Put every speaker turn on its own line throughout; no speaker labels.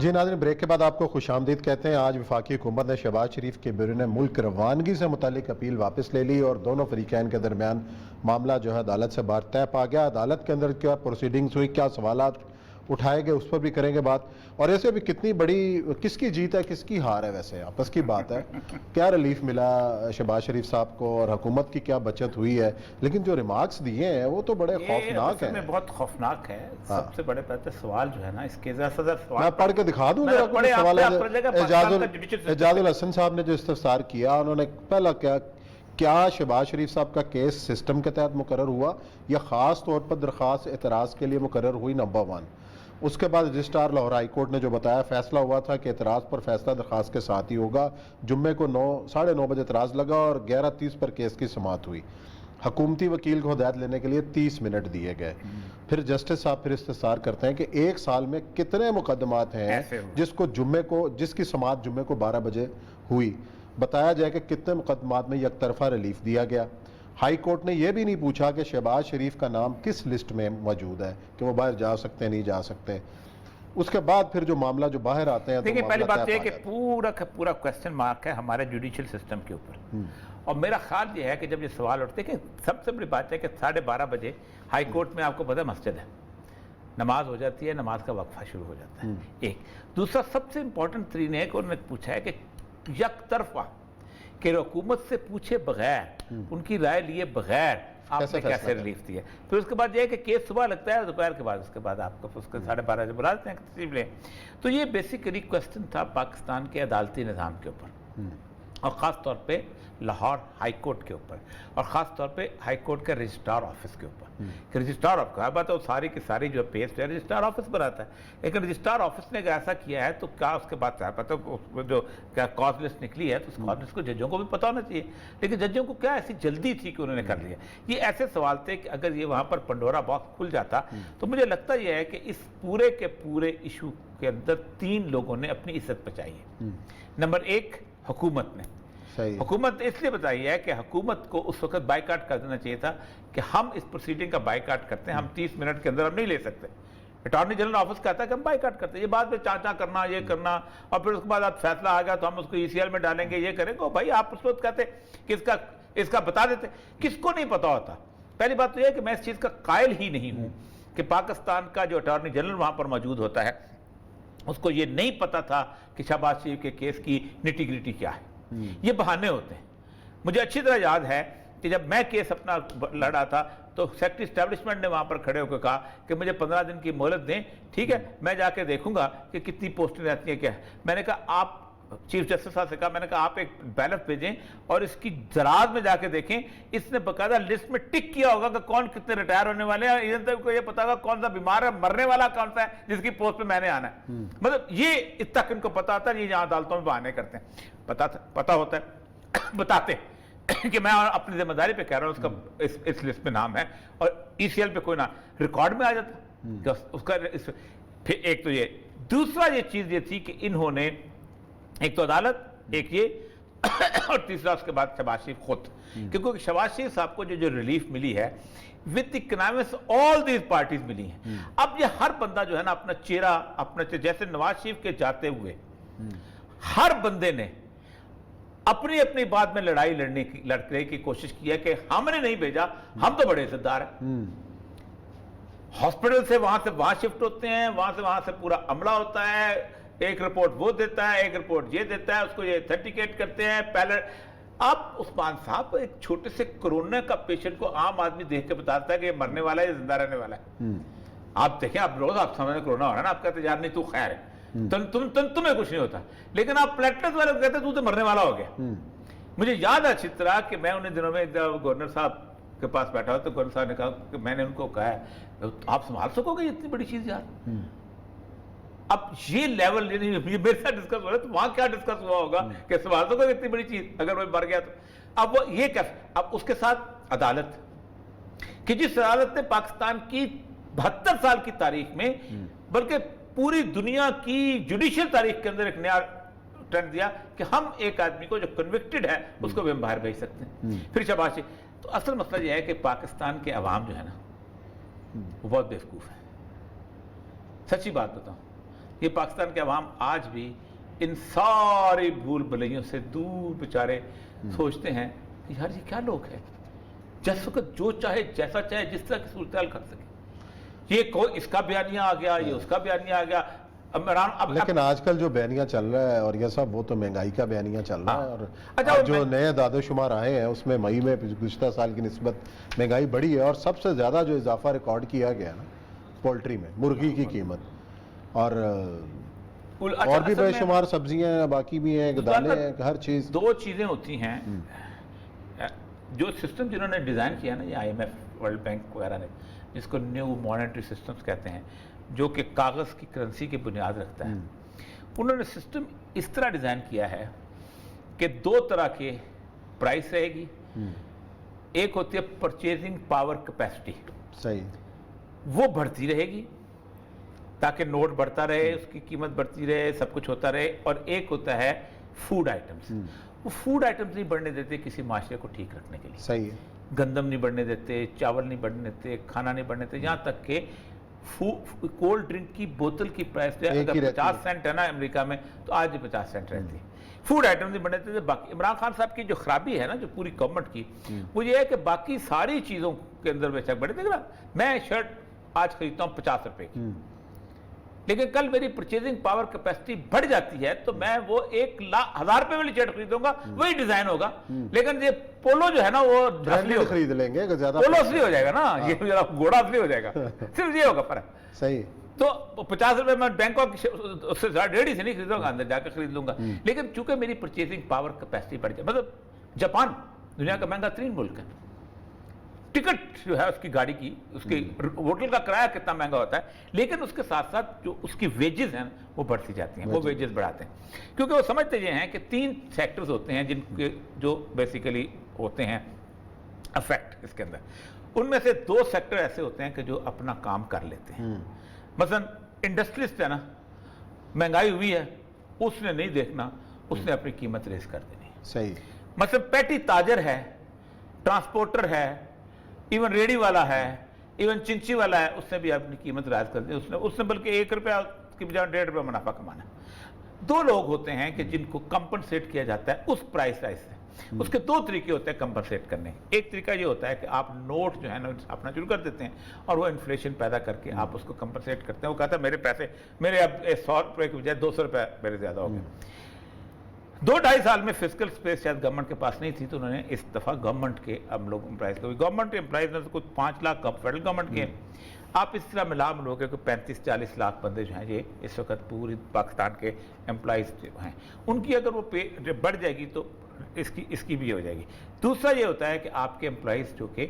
جی ناظرین، بریک کے بعد آپ کو خوش آمدید کہتے ہیں۔ آج وفاقی حکومت نے شہباز شریف کے بیرون ملک روانگی سے متعلق اپیل واپس لے لی اور دونوں فریقین کے درمیان معاملہ جو ہے عدالت سے باہر طے پا گیا۔ عدالت کے اندر کیا پروسیڈنگز ہوئی، کیا سوالات اٹھائے گئے، اس پر بھی کریں گے بات۔ اور ایسے بھی کتنی بڑی کس کی جیت ہے کس کی ہار ہے، ویسے آپس کی بات ہے۔ کیا ریلیف ملا شہباز شریف صاحب کو اور حکومت کی کیا بچت ہوئی ہے، لیکن جو ریمارکس دیے ہیں وہ تو بڑے خوفناک ہیں۔
بہت خوفناک ہے۔ سب سے بڑے سوال جو ہے نا اس کے سوال
میں پڑھ کے دکھا دوں ذرا کچھ سوال ہے۔ اعجاز الحسن صاحب نے جو استفسار کیا، انہوں نے پہلا کیا شہباز شریف صاحب کا کیس سسٹم کے تحت مقرر ہوا یا خاص طور پر درخواست اعتراض کے لیے مقرر ہوئی، نمبر 1۔ اس کے بعد رجسٹرار لاہور ہائی کورٹ نے جو بتایا، فیصلہ ہوا تھا کہ اعتراض پر فیصلہ درخواست کے ساتھ ہی ہوگا۔ جمعے کو 9:30 بجے اعتراض لگا اور 11:30 پر کیس کی سماعت ہوئی۔ حکومتی وکیل کو ہدایت لینے کے لیے 30 منٹ دیے گئے۔ پھر جسٹس صاحب پھر استفسار کرتے ہیں کہ ایک سال میں کتنے مقدمات ہیں جس کی سماعت جمعے کو 12 بجے ہوئی، بتایا جائے کہ کتنے مقدمات میں یک طرفہ ریلیف دیا گیا۔ ہائی کورٹ نے یہ بھی نہیں پوچھا کہ شہباز شریف کا نام کس لسٹ میں موجود ہے کہ وہ باہر جا سکتے ہیں نہیں جا سکتے۔ اس کے بعد پھر جو معاملہ جو باہر آتے ہیں،
دیکھیں پہلی بات یہ ہے کہ پورا کوسچن مارک ہے ہمارے جوڈیشل سسٹم کے اوپر۔ اور میرا خیال یہ ہے کہ جب یہ سوال اٹھتے ہیں کہ سب سے بڑی بات ہے کہ 12:30 بجے ہائی کورٹ میں آپ کو پتہ مسجد ہے، نماز ہو جاتی ہے، نماز کا وقفہ شروع ہو جاتا ہے۔ ایک دوسرا سب سے امپورٹنٹ ترین ہے کہ انہوں نے پوچھا ہے کہ یک طرفہ کہ حکومت سے پوچھے بغیر، ان کی رائے لیے بغیر آپ نے کیسے ریلیف دیا۔ پھر اس کے بعد یہ ہے کہ کیس صبح لگتا ہے دوپہر کے بعد، اس کے بعد آپ کو اس کے 12:30 بجے بلا دیتے ہیں تشریف لیں۔ تو یہ بیسیکلی کوسچن تھا پاکستان کے عدالتی نظام کے اوپر، اور خاص طور پہ لاہور ہائی کورٹ کے اوپر، اور خاص طور پہ ہائی کورٹ کے رجسٹرار آفس کے اوپر کہ رجسٹرار آفس کا بات ہے ساری کی ساری جو پیس ہے رجسٹرار آفس پر آتا ہے، لیکن رجسٹرار آفس نے اگر ایسا کیا ہے تو کیا اس کے بعد پتہ جو کیا کاز لسٹ نکلی ہے تو اس کاز لسٹ کو ججوں کو بھی پتہ ہونا چاہیے، لیکن ججوں کو کیا ایسی جلدی تھی کہ انہوں نے کر لیا۔ یہ ایسے سوال تھے کہ اگر یہ وہاں پر پنڈورا باکس کھل جاتا تو مجھے لگتا یہ ہے کہ اس پورے کے پورے ایشو کے اندر 3 لوگوں نے اپنی عزت بچائی ہے۔ نمبر 1 حکومت نے، حکومت اس لیے بتائی ہے کہ حکومت کو اس وقت بائیکاٹ کر دینا چاہیے تھا کہ ہم اس پروسیڈنگ کا بائیکاٹ کرتے ہیں، ہم 30 منٹ کے اندر ہم نہیں لے سکتے۔ اٹارنی جنرل آفس کہتا ہے کہ ہم بائیکاٹ کرتے ہیں، یہ بعد میں چانچا کرنا، یہ کرنا، اور پھر اس کے بعد آپ فیصلہ آ گیا تو ہم اس کو ECL میں ڈالیں گے، یہ کریں گے۔ بھائی آپ اس وقت کہتے کہ اس کا بتا دیتے، کس کو نہیں پتا ہوتا۔ پہلی بات تو یہ ہے کہ میں اس چیز کا قائل ہی نہیں ہوں کہ پاکستان کا جو اٹارنی جنرل وہاں پر موجود ہوتا ہے اس کو یہ نہیں پتا تھا کہ شہباز شریف کے کیس کی نیٹی گریٹی کیا ہے۔ یہ بہانے ہوتے ہیں۔ مجھے اچھی طرح یاد ہے کہ جب میں کیس اپنا لڑا تھا تو سیکرٹری اسٹیبلشمنٹ نے وہاں پر کھڑے ہو کے کہا کہ مجھے 15 دن کی مہلت دیں، ٹھیک ہے، میں جا کے دیکھوں گا کہ کتنی پوسٹیں رہتی ہیں کیا ہے۔ میں نے کہا آپ چیف جسٹس صاحب سے کہا، میں نے کہا آپ ایک بیلٹ بھیجیں اور اس کی زراعت میں جا کے دیکھیں، اس نے باقاعدہ لسٹ میں ٹک کیا ہوگا کہ کون کتنے ریٹائر ہونے والے ہیں، ایون تک کو یہ پتا ہوگا کون سا بیمار ہے، مرنے والا کون سا ہے جس کی پوسٹ پہ میں نے آنا ہے۔ مطلب یہ اب تک ان کو پتا تھا، یہ یہاں عدالتوں میں بہانے کرتے ہیں، پتا ہوتا ہے، بتاتے کہ میں اپنی ذمہ داری پہ کہہ رہا ہوں اس کا اس لسٹ میں نام ہے، اور ECL پہ کوئی نام ریکارڈ میں آ جاتا اس کا۔ پھر ایک تو یہ، دوسرا یہ چیز یہ تھی کہ انہوں نے ایک تو عدالت، ایک یہ، اور تیسرا اس کے بعد شہباز شریف خود، کیونکہ شہباز شریف صاحب کو جو ریلیف ملی ہے with economics all these parties ملی ہیں۔ اب یہ ہر بندہ جو ہے نا اپنا چہرہ اپنا جیسے نواز شریف کے جاتے ہوئے ہر بندے نے اپنی اپنی بات میں لڑنے کی کوشش کی ہے کہ ہم نے نہیں بھیجا، ہم تو بڑے عزت دار ہیں۔ ہاسپٹل سے وہاں شفٹ ہوتے ہیں، وہاں سے پورا عملہ ہوتا ہے، ایک رپورٹ وہ دیتا ہے، ایک رپورٹ یہ دیتا ہے، اس کو یہ اتھینٹیکیٹ کرتے ہیں پہلے۔ اب عثمان صاحب ایک چھوٹے سے کورونا کا پیشنٹ کو عام آدمی دیکھ کے بتاتا ہے کہ یہ مرنے والا ہے یا زندہ رہنے والا ہے۔ آپ دیکھیں، آپ روز آپ سمجھیں کورونا ہو رہا ہے نا، آپ کہتے ہیں یار نہیں تو خیر ہے، تمہیں کچھ نہیں ہوتا، لیکن آپ پلیٹلس والے کو کہتے ہیں تو مرنے والا ہو گیا۔ مجھے یاد ہے اچھی طرح کہ میں انہیں دنوں میں گورنر صاحب کے پاس بیٹھا ہوں تو گورنر صاحب نے کہا کہ میں نے ان کو کہا ہے آپ سنبھال سکو گے اتنی بڑی چیز یار۔ اب یہ لیول یہ میرے ساتھ ڈسکس ہو رہا ہے تو وہاں کیا ڈسکس ہوا ہوگا کہ سنبھال سکو گے اتنی بڑی چیز اگر وہ مر گیا تو۔ اب وہ یہ کیا، اب اس کے ساتھ عدالت کہ جس عدالت نے پاکستان کی 72 سال کی تاریخ میں بلکہ پوری دنیا کی جوڈیشل تاریخ کے اندر ایک نیا ٹرینڈ دیا کہ ہم ایک آدمی کو جو کنوکٹڈ ہے اس کو بھی ہم باہر بھیج سکتے ہیں۔ پھر شہباز شریف، تو اصل مسئلہ یہ ہے کہ پاکستان کے عوام جو ہے نا وہ بہت بیوقوف ہے، سچی بات بتاؤں۔ یہ پاکستان کے عوام آج بھی ان ساری بھول بھلائیوں سے دور بیچارے سوچتے ہیں کہ یار یہ کیا لوگ ہیں جس وقت جو چاہے جیسا چاہے جس طرح کی صورتحال کر سکے. یہ کوئی اس کا بیانیہ آ گیا, یہ اس کا بیانیہ آ گیا.
لیکن آج کل جو بیانیہ چل رہا ہے اور یہ سب وہ تو مہنگائی کا بیانیہ چل رہا ہے, اور جو نئے داد و شمار آئے ہیں اس میں مئی میں گزشتہ سال کی نسبت مہنگائی بڑھی ہے, اور سب سے زیادہ جو اضافہ ریکارڈ کیا گیا نا پولٹری میں, مرغی کی قیمت, اور بھی بے شمار سبزیاں ہیں, باقی بھی ہیں, دالیں ہیں, ہر چیز.
دو چیزیں ہوتی ہیں جو سسٹم جنہوں نے ڈیزائن کیا نا, یہ IMF ورلڈ بینک وغیرہ نے, جس کو نیو مانیٹری سسٹمز کہتے ہیں, جو کہ کاغذ کی کرنسی کی بنیاد رکھتا ہے, انہوں نے سسٹم اس طرح ڈیزائن کیا ہے کہ دو طرح کے پرائس رہے گی. ایک ہوتی ہے پرچیزنگ پاور کیپیسٹی,
صحیح,
وہ بڑھتی رہے گی تاکہ نوٹ بڑھتا رہے, اس کی قیمت بڑھتی رہے, سب کچھ ہوتا رہے. اور ایک ہوتا ہے فوڈ آئٹمز, وہ فوڈ آئٹمز نہیں بڑھنے دیتے کسی معاشرے کو ٹھیک رکھنے کے لیے.
صحیح ہے,
گندم نہیں بڑھنے دیتے, چاول نہیں بڑھنے دیتے, کھانا نہیں بڑھنے دیتے, یہاں تک کہ کولڈ ڈرنک کی بوتل کی پرائس اگر 50 سینٹ ہے نا امریکہ میں, تو آج بھی 50 سینٹ رہتی ہے. فوڈ آئٹم نہیں بڑھنے دیتے. باقی عمران خان صاحب کی جو خرابی ہے نا جو پوری گورنمنٹ کی, وہ یہ ہے کہ باقی ساری چیزوں کے اندر بے شک بڑھے. دیکھ رہا, میں شرٹ آج خریدتا ہوں 50 روپے کی, لیکن کل میری پرچیزنگ پاور کیپیسٹی بڑھ جاتی ہے تو میں وہ 1,00,000 روپے والی شرٹ خریدوں گا, وہی ڈیزائن ہوگا, لیکن یہ پولو جو ہے نا وہ
خرید لیں گے,
پولو اصلی ہو جائے گا نا, یہ گھوڑا اصلی ہو جائے گا, صرف یہ ہوگا فرق.
صحیح,
تو 50 روپے میں بینکاک سے ریڈی سے نہیں خریدوں گا, اندر جا کے خرید لوں گا. لیکن چونکہ میری پرچیزنگ پاور کیپیسٹی بڑھ جائے, مطلب جاپان دنیا کا مہنگا ترین ملک ہے, ٹکٹ جو ہے اس کی گاڑی کی, اس کی ہوٹل کا کرایہ کتنا مہنگا ہوتا ہے, لیکن اس کے ساتھ ساتھ جو اس کی ویجز ہیں وہ بڑھتی جاتی ہیں, وہ ویجز بڑھاتے ہیں, کیونکہ وہ سمجھتے یہ ہیں کہ 3 سیکٹرز ہوتے ہیں جن کے جو بیسیکلی ہوتے ہیں افیکٹ اس کے اندر. ان میں سے 2 سیکٹر ایسے ہوتے ہیں کہ جو اپنا کام کر لیتے ہیں. مثلا انڈسٹریلسٹ ہے نا, مہنگائی ہوئی ہے, اس نے نہیں دیکھنا, اس نے اپنی قیمت ریز کر دینی.
صحیح,
مثلا پیٹی تاجر ہے, ٹرانسپورٹر ہے, ایون ریڈی والا ہے, ایون چنچی والا ہے, اس نے بھی اپنی قیمت رائز کر دی. اس نے بلکہ 1 روپیہ کی بجائے 1.5 روپیہ منافع کمانا. 2 لوگ ہوتے ہیں کہ جن کو کمپنسیٹ کیا جاتا ہے اس پرائس رائز سے. اس کے 2 طریقے ہوتے ہیں کمپنسیٹ کرنے. ایک طریقہ یہ ہوتا ہے کہ آپ نوٹ جو ہے نا اپنا شروع کر دیتے ہیں اور وہ انفلیشن پیدا کر کے آپ اس کو کمپنسیٹ کرتے ہیں. وہ کہتا ہے میرے پیسے, میرے اب 100 روپے کی بجائے 200 روپے میرے زیادہ ہو گئے. 2-2.5 سال میں فسکل سپیس شاید گورنمنٹ کے پاس نہیں تھی, تو انہوں نے اس دفعہ گورنمنٹ کے ہم لوگ امپلائز کو, گورنمنٹ امپلائز میں سے کچھ 5 لاکھ فیڈرل گورنمنٹ کے, آپ اس طرح ملا ملو کے 35-40 لاکھ بندے جو ہیں یہ اس وقت پوری پاکستان کے امپلائز جو ہیں, ان کی اگر وہ پے بڑھ جائے گی تو اس کی بھی ہو جائے گی. دوسرا یہ ہوتا ہے کہ آپ کے امپلائز جو کہ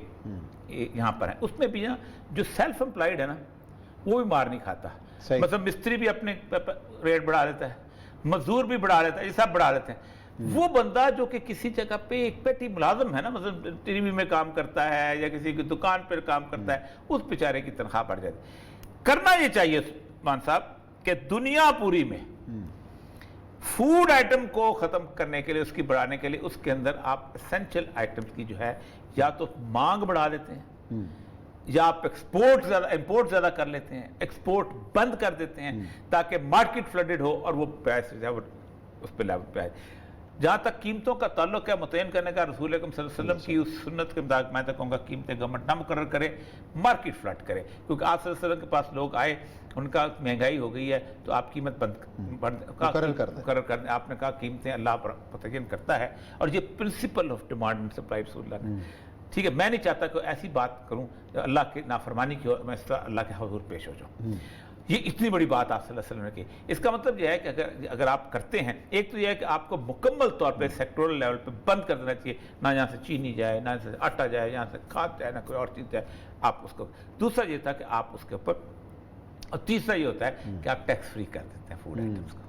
یہاں پر ہیں, اس میں بھی نا جو سیلف امپلائڈ ہے نا وہ بھی مار نہیں کھاتا. مثلا مستری بھی اپنے ریٹ بڑھا لیتا ہے, مزدور بھی بڑھا لیتا ہے, یہ سب بڑھا لیتے ہیں. وہ بندہ جو کہ کسی جگہ پہ ایک پیٹی ملازم ہے نا, مثلا ٹی وی میں کام کرتا ہے یا کسی کی دکان پر کام کرتا ہے, اس بیچارے کی تنخواہ بڑھ جاتی ہے. کرنا یہ چاہیے عثمان صاحب کہ دنیا پوری میں فوڈ آئٹم کو ختم کرنے کے لیے, اس کی بڑھانے کے لیے, اس کے اندر آپ اسینشل آئٹمز کی جو ہے یا تو مانگ بڑھا دیتے ہیں یا آپ امپورٹ زیادہ کر لیتے ہیں, ایکسپورٹ بند کر دیتے ہیں تاکہ مارکیٹ فلڈڈ ہو اور وہ پیسے جو ہے وہ اس پہ لیول پہ آئے. جہاں تک قیمتوں کا تعلق ہے, متعین کرنے کا رسول اکرم صلی اللہ علیہ وسلم کی اس سنت کے مطابق میں تو کہوں گا قیمتیں گورنمنٹ نہ مقرر کرے, مارکیٹ فلڈ کرے. کیونکہ آپ صلی اللہ علیہ وسلم کے پاس لوگ آئے, ان کا مہنگائی ہو گئی ہے تو آپ قیمت مقرر کر دیں. آپ نے کہا قیمتیں اللہ پر متعین کرتا ہے, اور یہ principle of demand and supply رسول اللہ نے. ٹھیک ہے, میں نہیں چاہتا کہ ایسی بات کروں اللہ کی نافرمانی کی ہو, میں اس طرح اللہ کے حضور پیش ہو جاؤں. یہ اتنی بڑی بات آپ صلی اللہ علیہ وسلم نے کی. اس کا مطلب یہ ہے کہ اگر آپ کرتے ہیں, ایک تو یہ ہے کہ آپ کو مکمل طور پہ سیکٹورل لیول پہ بند کر دینا چاہیے, نہ یہاں سے چینی جائے, نہ سے آٹا جائے, یہاں سے کھاد جائے, نہ کوئی اور چیز جائے, آپ اس کو. دوسرا یہ تھا کہ آپ اس کے اوپر, اور تیسرا یہ ہوتا ہے کہ آپ ٹیکس فری کر دیتے ہیں فوڈ آئٹمس کو.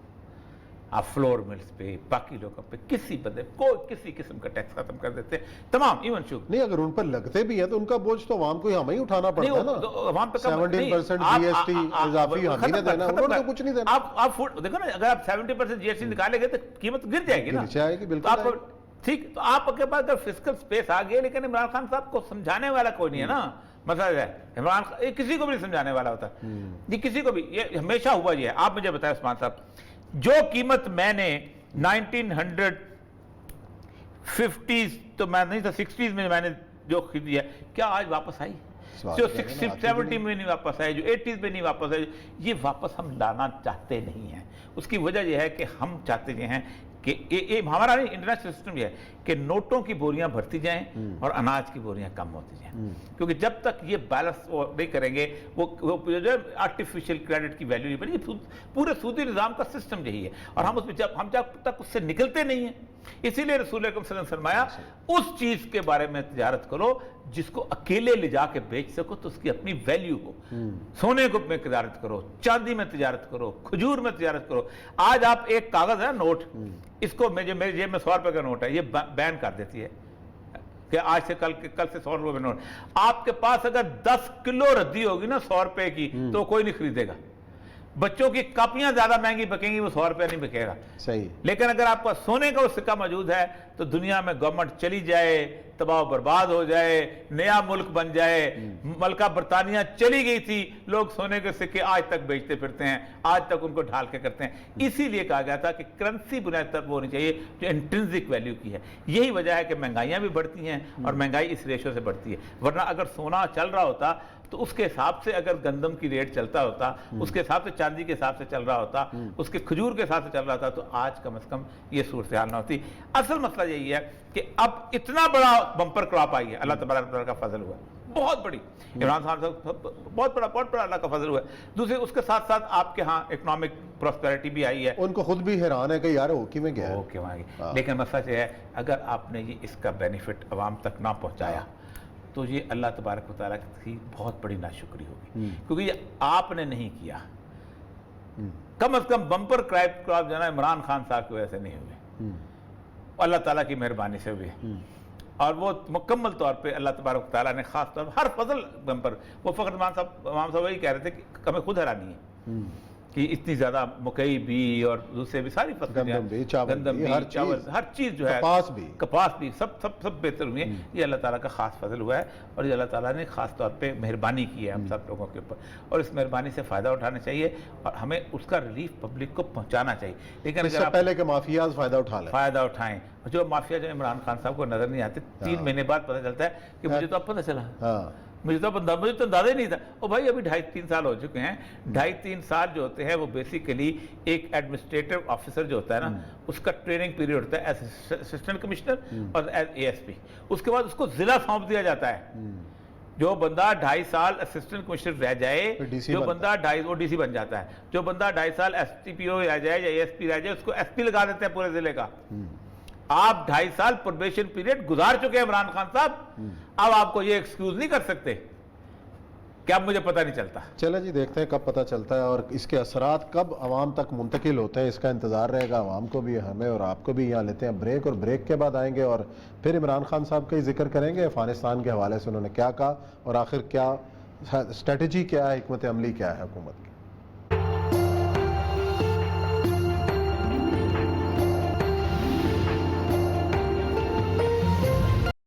آپ فلور ملز پہ, باقی لوگوں پہ, کسی بندے کو کسی قسم کا ٹیکس ختم کر دیتے ہیں تمام. ایون شوگر نہیں,
اگر ان پر لگتے بھی ہیں تو ان کا بوجھ تو عوام کو ہمیں ہی اٹھانا پڑتا ہے نا.
عوام پہ
17% جی ایس ٹی اضافی ہمیں نے دینا, انہوں نے کچھ نہیں دینا.
آپ فوڈ دیکھو نا, اگر آپ 70% جی ایس ٹی نکالیں گے تو قیمت گر جائے گی نا.
گر جائے گی بالکل.
ٹھیک, تو آپ کے پاس اگر فسکل سپیس آ گئی, لیکن عمران خان صاحب کو سمجھانے والا کوئی نہیں ہے نا. مسئلہ ہے عمران خان یہ کسی کو بھی نہیں سمجھانے والا ہوتا یہ کسی کو بھی یہ ہمیشہ ہوا یہ ہے آپ مجھے بتائیں عثمان صاحب جو قیمت میں نے 1950s تو میں نہیں تھا 60s میں نے جو خریدی ہے کیا آج واپس آئی جو 70 میں نہیں واپس آئے جو 80s میں نہیں واپس آئے یہ واپس ہم لانا چاہتے نہیں ہیں اس کی وجہ یہ ہے کہ ہم چاہتے یہ ہیں کہ یہ ہمارا نہیں انٹرنیشنل سسٹم یہ ہے کہ نوٹوں کی بوریاں بھرتی جائیں اور اناج کی بوریاں کم ہوتی جائیں کیونکہ جب تک یہ بیلنس نہیں کریں گے وہ جو آرٹیفیشیل کریڈٹ کی ویلیو نہیں بڑی پورے سودی نظام کا سسٹم یہی ہے اور ہم اس میں جب تک اس سے نکلتے نہیں ہیں اسی لیے رسول اکرم صلی اللہ علیہ وسلم فرمایا اس چیز کے بارے میں تجارت کرو جس کو اکیلے لے جا کے بیچ سکو تو اس کی اپنی ویلیو ہو سونے کو میں تجارت کرو چاندی میں تجارت کرو کھجور میں تجارت کرو آج آپ ایک کاغذ ہے نوٹ اس کو میرے جیب میں 100 روپے کا نوٹ ہے یہ بین کر دیتی ہے کہ آج سے کل سے 100 روپے کا نوٹ آپ کے پاس اگر 10 کلو ردی ہوگی نا 100 روپے کی تو کوئی نہیں خریدے گا بچوں کی کاپیاں زیادہ مہنگی بکیں گی وہ 100 روپے نہیں بکے گا صحیح لیکن اگر آپ کا سونے کا وہ سکہ موجود ہے تو دنیا میں گورنمنٹ چلی جائے تباہ و برباد ہو جائے نیا ملک بن جائے ملکہ برطانیہ چلی گئی تھی لوگ سونے کے سکے آج تک بیچتے پھرتے ہیں آج تک ان کو ڈھال کے کرتے ہیں اسی لیے کہا گیا تھا کہ کرنسی بنیاد پر وہ ہونی چاہیے جو انٹرنسک ویلیو کی ہے یہی وجہ ہے کہ مہنگائیاں بھی بڑھتی ہیں اور مہنگائی اس ریشو سے بڑھتی ہے ورنہ اگر سونا چل رہا ہوتا تو اس کے حساب سے اگر گندم کی ریٹ چلتا ہوتا اس کے حساب سے چاندی کے حساب سے چل رہا ہوتا اس کے کھجور کے حساب سے چل رہا تھا تو آج کم از کم یہ صورتحال نہ ہوتی اصل مسئلہ یہی ہے کہ اب اتنا بڑا بمپر کراپ آئی ہے اللہ تبارک و تعالیٰ کا فضل ہوا بہت بڑی عمران خان صاحب بہت بڑا اللہ کا فضل ہوا ہے دوسرے اس کے ساتھ ساتھ آپ کے ہاں اکنامک پراسپیرٹی بھی آئی ہے
ان کو خود بھی حیران ہے کہ یار اوکی میں گیا
لیکن مسئلہ یہ ہے اگر آپ نے یہ اس کا بینیفٹ عوام تک نہ پہنچایا تو یہ اللہ تبارک و تعالیٰ کی بہت بڑی ناشکری ہوگی کیونکہ یہ آپ نے نہیں کیا کم از کم بمپر کراپ جو ہے نا عمران خان صاحب کی وجہ سے نہیں ہوئے اللہ تعالیٰ کی مہربانی سے ہوئے اور وہ مکمل طور پہ اللہ تبارک و تعالیٰ نے خاص طور پر ہر فضل بمپر وہ فخر امام صاحب وہی کہہ رہے تھے کہ ہمیں خود حیرانی ہے کہ اتنی زیادہ مکئی بھی اور دوسرے بھی ساری فصلیں گندم بھی چاول ہر چیز جو ہے کپاس بھی سب بہتر ہوئی ہیں یہ اللہ تعالیٰ کا خاص فضل ہوا ہے اور یہ اللہ تعالیٰ نے خاص طور پہ مہربانی کی ہے ہم سب لوگوں کے اوپر اور اس مہربانی سے فائدہ اٹھانا چاہیے اور ہمیں اس کا ریلیف پبلک کو پہنچانا چاہیے لیکن
اس سے پہلے کہ مافیاز
فائدہ اٹھائیں جو مافیا جو عمران خان صاحب کو نظر نہیں آتے 3 مہینے بعد پتہ چلتا ہے کہ مجھے تو اب پتہ چلا مجھے تو اندازہ ہی نہیں تھا اور بھائی ابھی 2.5-3 سال ہو چکے ہیں 2.5-3 سال جو ہوتے ہیں وہ بیسیکلی ایک ایڈمنسٹریٹو آفیسر جو ہوتا ہے نا اس کا ٹریننگ پیریڈ ہوتا ہے ایز اسسٹنٹ کمشنر اور ایز ASP اس کے بعد اس کو ضلع سونپ دیا جاتا ہے جو بندہ 2.5 سال اسسٹنٹ کمشنر رہ جائے جو بندہ وہ DC بن جاتا ہے جو بندہ 2.5 سال STPO رہ جائے یا ASP رہ جائے اس کو SP لگا دیتے ہیں پورے ضلع کا آپ 2.5 سال پروبیشن پیریڈ گزار چکے ہیں عمران خان صاحب اب آپ کو یہ ایکسکیوز نہیں کر سکتے کہ اب مجھے پتہ نہیں چلتا
چلے جی دیکھتے ہیں کب پتہ چلتا ہے اور اس کے اثرات کب عوام تک منتقل ہوتے ہیں اس کا انتظار رہے گا عوام کو بھی ہمیں اور آپ کو بھی یہاں لیتے ہیں بریک اور بریک کے بعد آئیں گے اور پھر عمران خان صاحب کا ہی ذکر کریں گے افغانستان کے حوالے سے انہوں نے کیا کہا اور آخر کیا اسٹریٹجی کیا ہے حکمت عملی کیا ہے حکومت کی